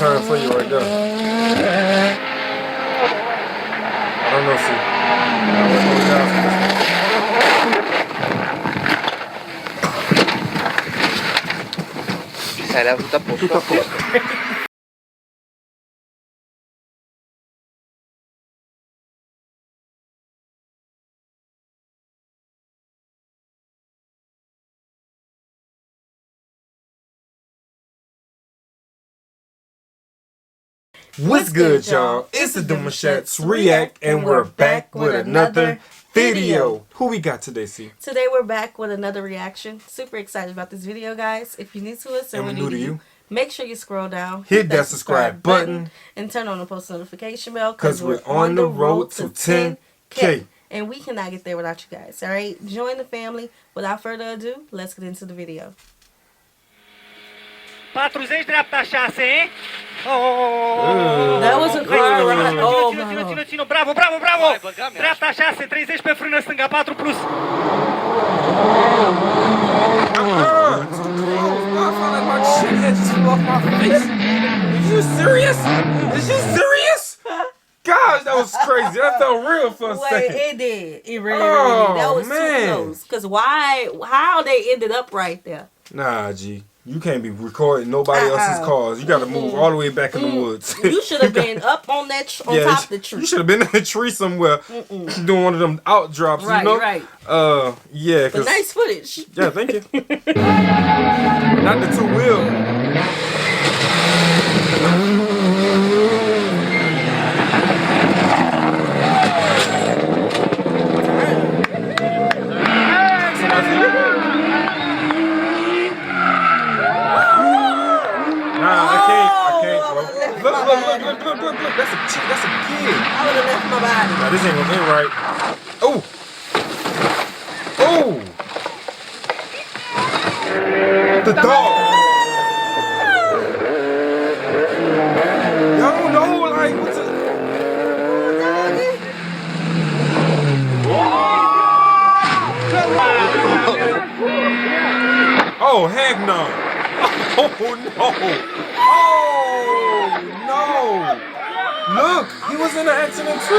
turn for you right there. I don't know, see. Saya tutto a posto. Tutto a posto. What's good, y'all? It's the Demouchets REACT, and we're back with another video. Who we got today, C? Today we're back with another reaction. Super excited about this video, guys. If you're new to us and we're new to you, make sure you scroll down, hit that subscribe button, and turn on the post notification bell because we're on the road to 10K. And we cannot get there without you guys, alright? Join the family. Without further ado, let's get into the video. 40 dreapta 6, hein? That was a car ride. Oh, Ținu, bravo! Dreapta 6, 30 pe frână stânga, 4 plus. Is you serious? Is you serious? Gosh, that was crazy. That felt real for a second. It did. It really did. That was too close. Because how they ended up right there? Nah, G. You can't be recording nobody else's cars. You got to move all the way back in the woods. You should have been up on that top of the tree. You should have been in a tree somewhere doing one of them out drops, right, you know? Right. Yeah. But nice footage. Yeah, thank you. Not the two wheel. Look. That's a kid. I would have left my body. Nah, this ain't gonna end right. Oh! The dog! Y'all don't know, like, what's it? Oh, heck no! Oh, no! No! Look, he was in an accident too.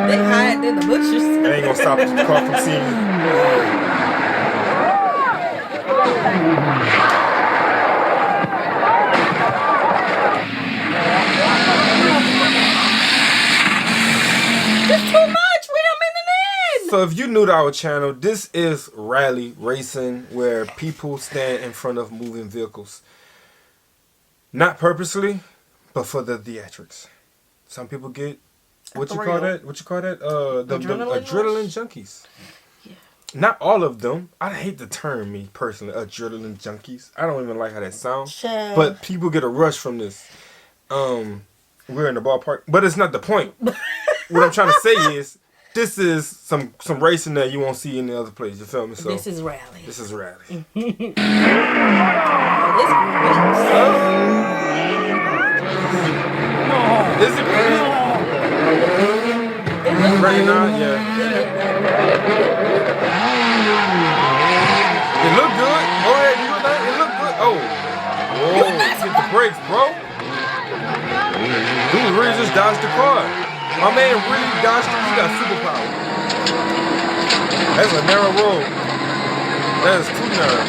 They hide in the bushes. That ain't gonna stop the car from seeing you. It's too much. So if you're new to our channel, this is rally racing, where people stand in front of moving vehicles. Not purposely, but for the theatrics. Some people get, what you call that? The adrenaline junkies. Yeah. Not all of them. I hate the term, me personally, adrenaline junkies. I don't even like how that sounds. Sure. But people get a rush from this. We're in the ballpark, but it's not the point. What I'm trying to say is, this is some racing that you won't see in the other place. You feel me? So this is rally. This is rally. This is it pretty? Right now, yeah. It look good. Go ahead, you look that. It look good. Oh, whoa! Get the brakes, bro. Dude really just dodged the car. My man really dodged it. He got superpower. That's a narrow road. That is too narrow.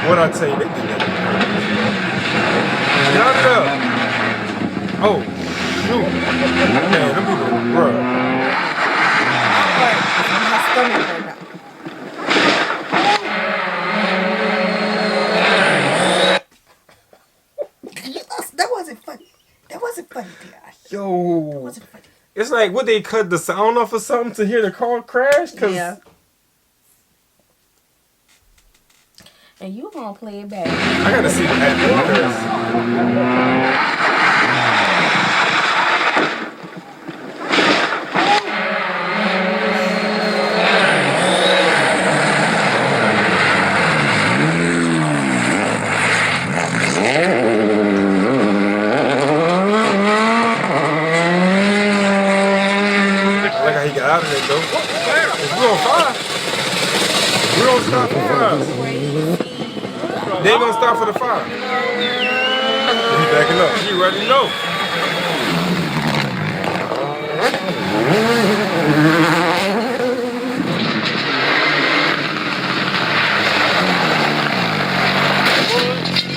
What I tell you, they did that. Get it up. Oh, shoot. Man, them people, bro. That wasn't funny, guys. Yo. That wasn't funny. It's like, would they cut the sound off or something to hear the car crash? Yeah. And you gonna play it back. I gotta see the it though. If we're on fire, we don't stop for fire. They ain't gonna stop for the fire. He backing up. He ready to know.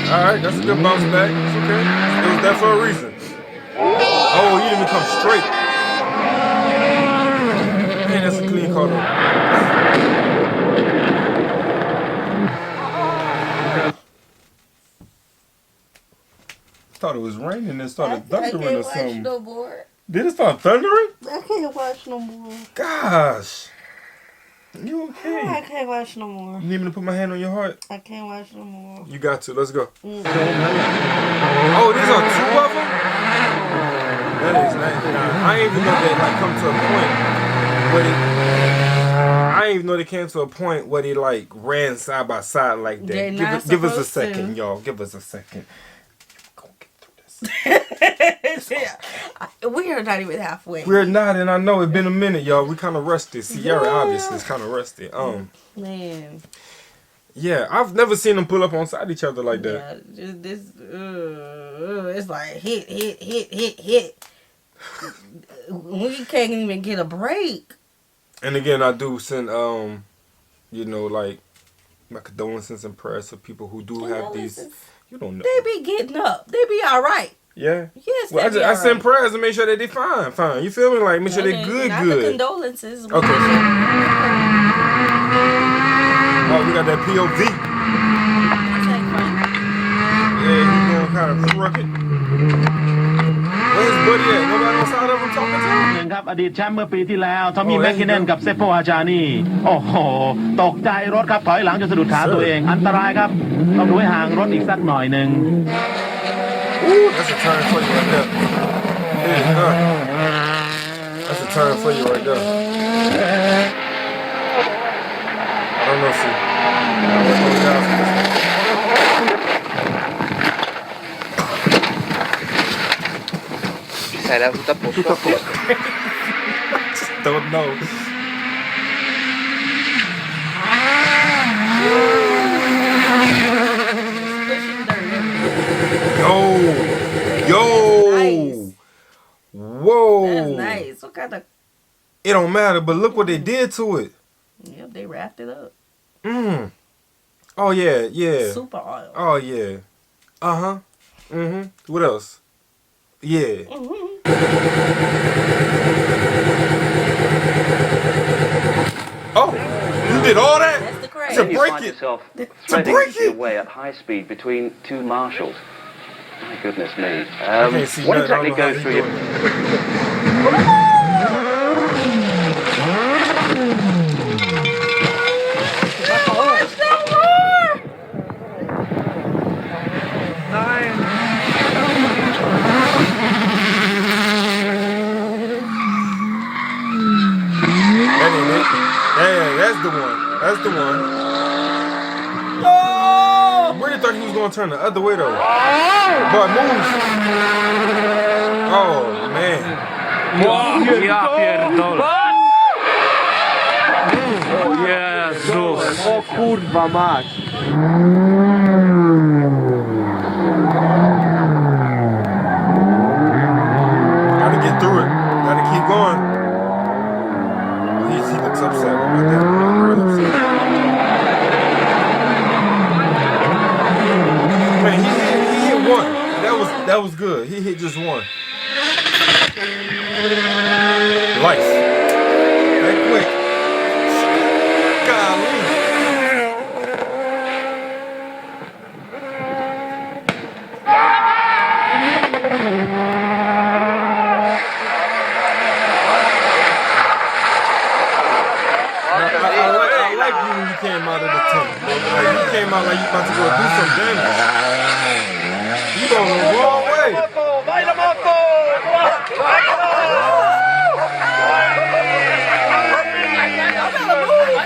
Alright, that's a good bounce back. It's okay. It was there for a reason. Oh, he didn't even come straight. Man, that's a clean call though. Thought it was raining and started thundering or something. No more. Did it start thundering? I can't watch no more. Gosh. You okay? I can't watch no more. You need me to put my hand on your heart? I can't watch no more. You got to. Let's go. Mm. Oh, these are two of them? That is nice. Nah, I ain't even know they like come to a point where they... I ain't even know they came to a point where they like ran side by side like that. Give us a second, y'all. Give us a second. We are not even halfway. We're not, and I know it's been a minute, y'all. We kind of rusty. Sierra obviously is kind of rusty. Man. Yeah, I've never seen them pull up on side each other like that. Yeah, just this. It's like hit. We can't even get a break. And again, I do send you know, like my condolences and prayers to people who do have these. You don't know. They be getting up. They be all right. Yeah. Yes. Well, I send prayers to make sure that they fine. You feel me? Like make sure they good. Not the condolences. Okay. Oh, we got that POV. Yeah, he's going kind of crooked. Where's his buddy at? Nobody on side of him talking to him? ครับอดีตแชมป์เมื่อปีที่แล้วทอมมี่แมคคินเนนกับเซฟโฟอาจานีโอ้โหตกใจรถครับถอยหลังจนสะดุดขาตัวเองอันตรายครับต้องดูให้ห่างรถอีกสักหน่อยหนึ่ง Ooh, that's a turn for you right there. Yeah, that's a turn for you right there. I don't know, see. Sai là tout à posto. Don't know. Yo! Nice. Whoa! That's nice. What kind of... It don't matter, but look what they did to it. Yep, they wrapped it up. Oh, yeah. Super oil. Oh, yeah. Uh-huh. What else? Yeah. Oh, you did all that? That's the craze. To Then you break find it. yourself To threading break your it. way at high speed between two marshals. My goodness me. can't see What nothing. I exactly don't know how goes he's through your... doing That ain't it. Yeah, that's the one. That's the one. Oh! I really thought he was going to turn the other way, though. But move. Oh, man. Ja pierdolę. Jezus. O kurwa mać. Gotta get through it. Gotta keep going. He looks upset about that. Real upset. Man, he hit one. That was good. He hit just one. Life. That quick. Golly. I like you when you came out of the tent. Like you came out like you about to go do some damage. You going the wrong way. Vai la moto!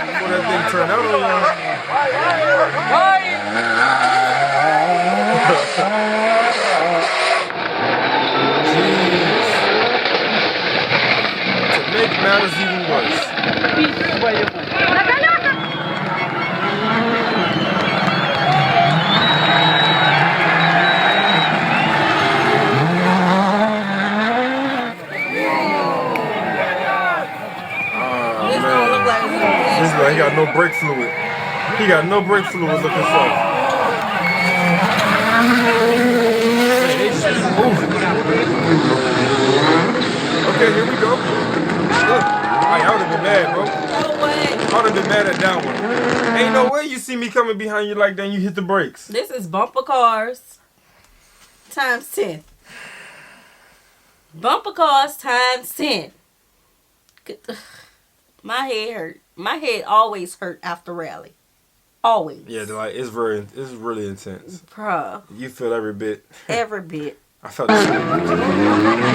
Before that thing turned out on Jeez. To make matters even worse. This don't look like This like he got no brake fluid. He got no brake fluid looking for. Okay, here we go. Look, I would have been mad, bro. no way. I would have been mad at that one. Ain't no way you see me coming behind you like that and you hit the brakes. This is bumper cars times 10. Bumper cars times 10. My head hurt. My head always hurt after rally. Always. Yeah, like it's really intense. Bruh. You feel every bit. Every bit. I felt the same.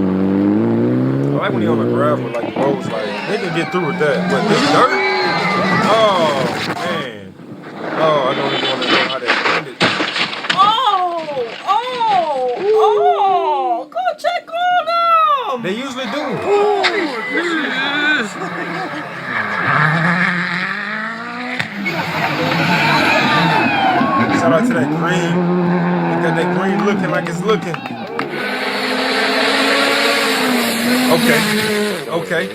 I like when you're on the gravel, like the roads, like they can get through with that. But this dirt, oh man, oh I don't even want to know how that ended. Oh, go check on them. They usually do. Shout out to that green. They got that green looking like it's looking. Okay.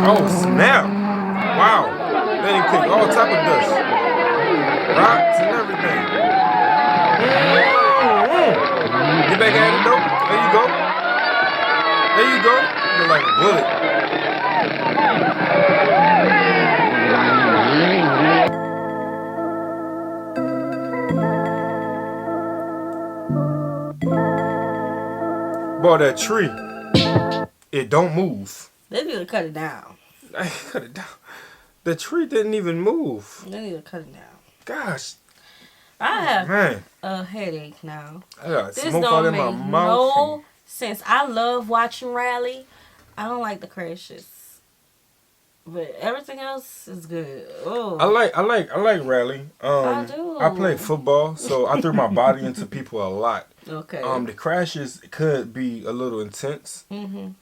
Oh snap! Wow, they didn't pick all type of dust, rocks and everything. Get back at it though. There you go. There you go. You're like a bullet. Boy, that tree, it don't move. They need to cut it down. I cut it down. The tree didn't even move. They need to cut it down. Gosh, I have man, a headache now. I got This smoke all don't in my make mouth. no sense. I love watching rally. I don't like the crashes. But everything else is good. Oh, I like rally. I do. I played football, so I threw my body into people a lot. okay. The crashes could be a little intense,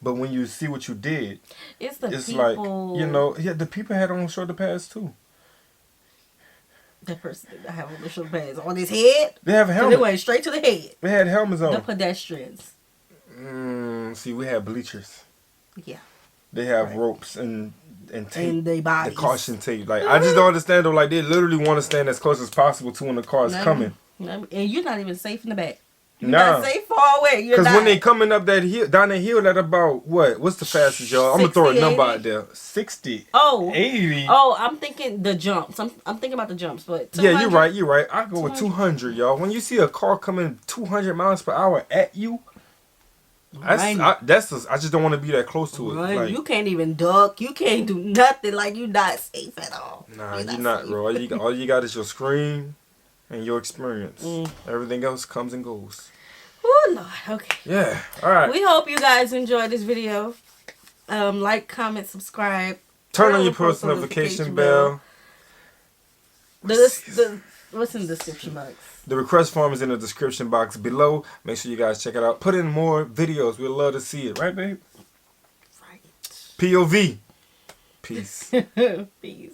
but when you see what you did, it's the it's people. like, yeah, the people had on shoulder pads too. That person did not have on the shoulder pads on his head. They have a So they helmet. went straight to the head. They had helmets The on. pedestrians. See, we had bleachers. Yeah. They have Right. ropes and tape. And they bodies. The caution tape. Like, I just don't understand though. Like, they literally want to stand as close as possible to when the car is coming. And you're not even safe in the back. You're Nah. not safe far away. You're Because not. when they coming up that hill, down that hill, at about what's the fastest, y'all? I'm gonna throw a 60, number 80? out there. 60, Oh. 80. Oh, I'm thinking the jumps. I'm thinking about the jumps, but Yeah, you're 200? right. I go with 200, y'all. When you see a car coming 200 miles per hour at you, I just don't want to be that close to it. Right. Like, You can't even duck. You can't do nothing. Like, you're not safe at all. nah, you're not, bro. All you got is your screen and your experience. Everything else comes and goes. Oh Lord. Okay. Yeah. All right. We hope you guys enjoyed this video. Like, comment, subscribe. Turn on your post notification bell. What's in the description box? The request form is in the description box below. Make sure you guys check it out. Put in more videos. We'd love to see it. Right, babe? Right. POV. Peace. Peace.